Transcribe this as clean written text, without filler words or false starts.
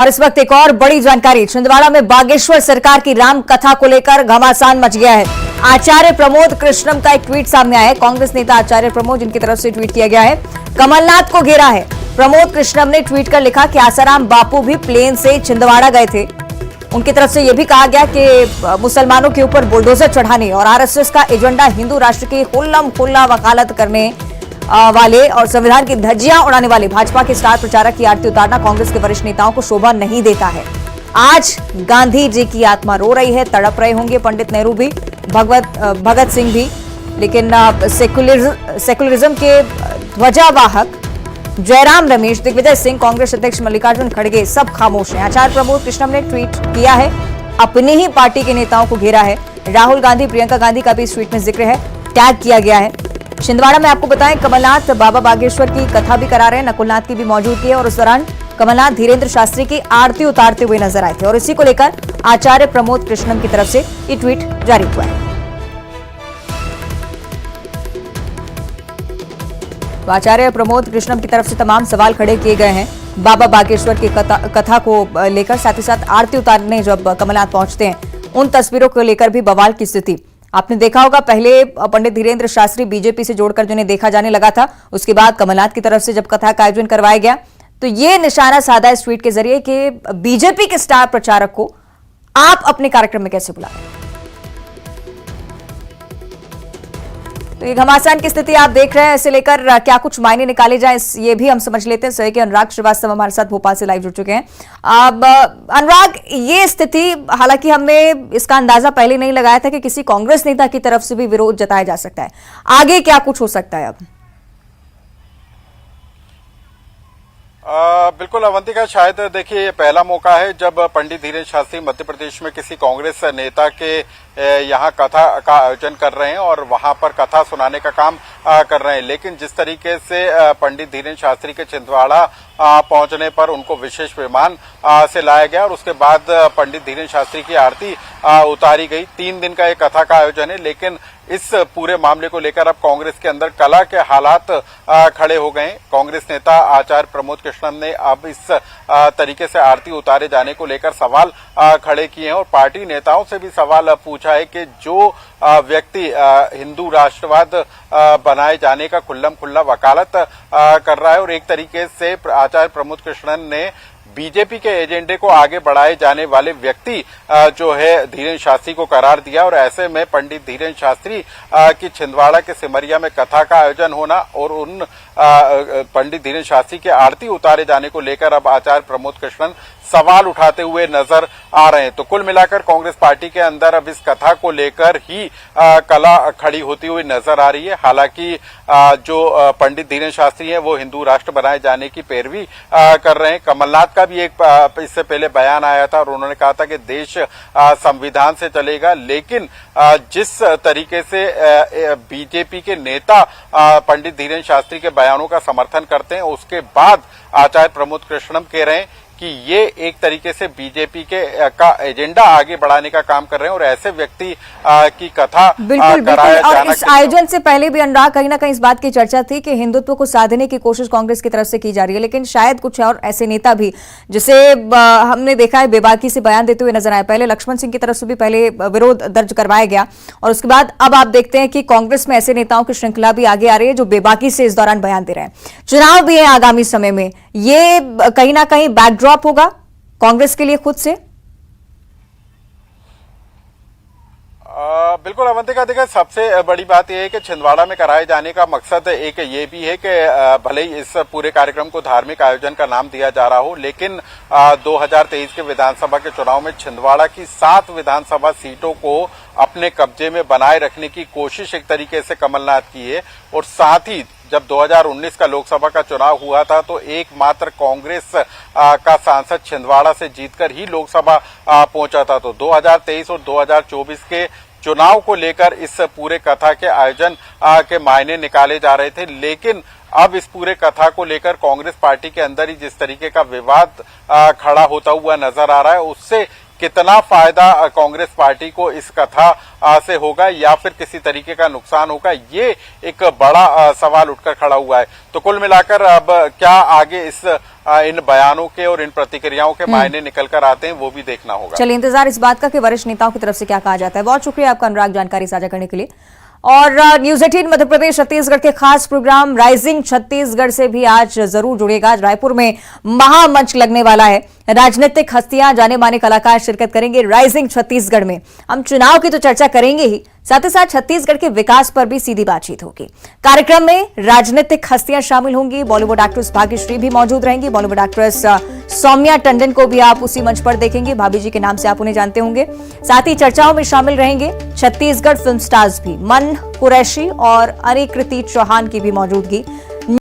और इस वक्त एक और बड़ी जानकारी, छिंदवाड़ा में बागेश्वर सरकार की राम कथा को लेकर घमासान मच गया है। आचार्य प्रमोद कृष्णम का एक ट्वीट सामने आया है। कांग्रेस नेता आचार्य प्रमोद, जिनकी तरफ से ट्वीट किया गया है, कमलनाथ को घेरा है। प्रमोद कृष्णम ने ट्वीट कर लिखा कि आसाराम बापू भी प्लेन से छिंदवाड़ा गए थे। उनकी तरफ से यह भी कहा गया कि मुसलमानों के ऊपर बुलडोजर चढ़ाने और आरएसएस का एजेंडा हिंदू राष्ट्र की खुल्लम खुल्ला वकालत करने वाले और संविधान की धज्जियां उड़ाने वाले भाजपा के स्टार प्रचारक की आरती उतारना कांग्रेस के वरिष्ठ नेताओं को शोभा नहीं देता है। आज गांधी जी की आत्मा रो रही है, तड़प रहे होंगे पंडित नेहरू भी, भगत सिंह भी, लेकिन सेकुलरिज्म के ध्वजावाहक जयराम रमेश, दिग्विजय सिंह, कांग्रेस अध्यक्ष मल्लिकार्जुन खड़गे सब खामोश हैं। आचार्य प्रमोद कृष्णम ने ट्वीट किया है, अपनी ही पार्टी के नेताओं को घेरा है। राहुल गांधी, प्रियंका गांधी का भी इस ट्वीट में जिक्र है, टैग किया गया है। छिंदवाड़ा में आपको बताएं, कमलनाथ बाबा बागेश्वर की कथा भी करा रहे हैं, नकुलनाथ की भी मौजूदगी है और उस दौरान कमलनाथ धीरेन्द्र शास्त्री की आरती उतारते हुए नजर आए थे और इसी को लेकर आचार्य प्रमोद कृष्णम की तरफ से ये ट्वीट जारी हुआ है। तो आचार्य प्रमोद कृष्णम की तरफ से तमाम सवाल खड़े किए गए हैं बाबा बागेश्वर की कथा को लेकर। साथ ही साथ आरती उतारने जब कमलनाथ पहुंचते हैं, उन तस्वीरों को लेकर भी बवाल की स्थिति आपने देखा होगा। पहले पंडित धीरेन्द्र शास्त्री बीजेपी से जोड़कर जिन्हें देखा जाने लगा था, उसके बाद कमलनाथ की तरफ से जब कथा का आयोजन करवाया गया तो ये निशाना साधा इस ट्वीट के जरिए कि बीजेपी के स्टार प्रचारक को आप अपने कार्यक्रम में कैसे बुलाएं। तो ये घमासान की स्थिति आप देख रहे हैं, इसे लेकर क्या कुछ मायने निकाले जाए ये भी हम समझ लेते हैं। सही कि अनुराग श्रीवास्तव हमारे साथ भोपाल से लाइव जुड़ चुके हैं। अब अनुराग, ये स्थिति, हालांकि हमने इसका अंदाजा पहले नहीं लगाया था कि किसी कांग्रेस नेता की तरफ से भी विरोध जताया जा सकता है, आगे क्या कुछ हो सकता है अब? बिल्कुल अवंतिका, शायद देखिए ये पहला मौका है जब पंडित धीरेन्द्र शास्त्री मध्य प्रदेश में किसी कांग्रेस नेता के यहाँ कथा का आयोजन कर रहे हैं और वहां पर कथा सुनाने का काम कर रहे हैं। लेकिन जिस तरीके से पंडित धीरेन्द्र शास्त्री के छिंदवाड़ा पहुंचने पर उनको विशेष विमान से लाया गया और उसके बाद पंडित धीरेन्द्र शास्त्री की आरती उतारी गई। 3 दिन का ये कथा का आयोजन है, लेकिन इस पूरे मामले को लेकर अब कांग्रेस के अंदर कला के हालात खड़े हो गए। कांग्रेस नेता आचार्य प्रमोद कृष्णम ने अब इस तरीके से आरती उतारे जाने को लेकर सवाल खड़े किए हैं और पार्टी नेताओं से भी सवाल पूछा है कि जो व्यक्ति हिंदू राष्ट्रवाद बनाए जाने का खुल्लम खुल्ला वकालत कर रहा है और एक तरीके से आचार्य प्रमोद कृष्णन ने बीजेपी के एजेंडे को आगे बढ़ाए जाने वाले व्यक्ति जो है धीरेन्द्र शास्त्री को करार दिया और ऐसे में पंडित धीरेन्द्र शास्त्री की छिंदवाड़ा के सिमरिया में कथा का आयोजन होना और उन पंडित धीरेन्द्र शास्त्री के आरती उतारे जाने को लेकर अब आचार्य प्रमोद कृष्णन सवाल उठाते हुए नजर आ रहे हैं। तो कुल मिलाकर कांग्रेस पार्टी के अंदर अब इस कथा को लेकर ही कला खड़ी होती हुई नजर आ रही है। हालांकि जो पंडित धीरेन्द्र शास्त्री हैं वो हिंदू राष्ट्र बनाए जाने की पैरवी कर रहे हैं। कमलनाथ का भी एक इससे पहले बयान आया था और उन्होंने कहा था कि देश संविधान से चलेगा, लेकिन जिस तरीके से बीजेपी के नेता पंडित धीरेन्द्र शास्त्री के बयानों का समर्थन करते हैं, उसके बाद आचार्य प्रमोद कृष्णम कह रहे हैं कि ये एक तरीके से बीजेपी का एजेंडा आगे बढ़ाने का काम कर रहे हैं और ऐसे व्यक्ति की कथा बिल्कुल और इस आयोजन से पहले भी अनुराग, कहीं ना कहीं इस बात की चर्चा थी कि हिंदुत्व को साधने की कोशिश कांग्रेस की तरफ से की जा रही है, लेकिन शायद कुछ और ऐसे नेता भी जिसे हमने देखा है बेबाकी से बयान देते हुए नजर आए। पहले लक्ष्मण सिंह की तरफ से भी पहले विरोध दर्ज करवाया गया और उसके बाद अब आप देखते हैं कि कांग्रेस में ऐसे नेताओं की श्रृंखला भी आगे आ रही है जो बेबाकी से इस दौरान बयान दे रहे हैं। चुनाव भी है आगामी समय में, ये कहीं ना कहीं बैकड्रॉप होगा कांग्रेस के लिए खुद से। बिल्कुल अवंतिका, देखिए सबसे बड़ी बात यह है कि छिंदवाड़ा में कराए जाने का मकसद एक ये भी है कि भले ही इस पूरे कार्यक्रम को धार्मिक आयोजन का नाम दिया जा रहा हो, लेकिन 2023 के विधानसभा के चुनाव में छिंदवाड़ा की 7 विधानसभा सीटों को अपने कब्जे में बनाए रखने की कोशिश एक तरीके से कमलनाथ की है। और साथ ही जब 2019 का लोकसभा का चुनाव हुआ था तो एकमात्र कांग्रेस का सांसद छिंदवाड़ा से जीतकर ही लोकसभा पहुंचा था। तो 2023 और 2024 के चुनाव को लेकर इस पूरे कथा के आयोजन के मायने निकाले जा रहे थे, लेकिन अब इस पूरे कथा को लेकर कांग्रेस पार्टी के अंदर ही जिस तरीके का विवाद खड़ा होता हुआ नजर आ रहा है, उससे कितना फायदा कांग्रेस पार्टी को इस कथा से होगा या फिर किसी तरीके का नुकसान होगा, ये एक बड़ा सवाल उठकर खड़ा हुआ है। तो कुल मिलाकर अब क्या आगे इन बयानों के और इन प्रतिक्रियाओं के मायने निकल कर आते हैं, वो भी देखना होगा। चलिए इंतजार इस बात का कि वरिष्ठ नेताओं की तरफ से क्या कहा जाता है। बहुत शुक्रिया आपका अनुराग, जानकारी साझा करने के लिए। और न्यूज 18 मध्य प्रदेश छत्तीसगढ़ के खास प्रोग्राम राइजिंग छत्तीसगढ़ से भी आज जरूर जुड़ेगा। रायपुर में महामंच लगने वाला है। राजनीतिक हस्तियां, जाने माने कलाकार शिरकत करेंगे राइजिंग छत्तीसगढ़ में। हम चुनाव की तो चर्चा करेंगे ही, साथ ही साथ छत्तीसगढ़ के विकास पर भी सीधी बातचीत होगी। कार्यक्रम में राजनीतिक हस्तियां शामिल होंगी। बॉलीवुड एक्ट्रेस भाग्यश्री भी मौजूद रहेंगी। बॉलीवुड एक्ट्रेस सौम्या टंडन को भी आप उसी मंच पर देखेंगे। भाभी जी के नाम से आप उन्हें जानते होंगे। साथ ही चर्चाओं में शामिल रहेंगे छत्तीसगढ़ फिल्म स्टार्स भी। मन कुरैशी और अनिकृति चौहान की भी मौजूदगी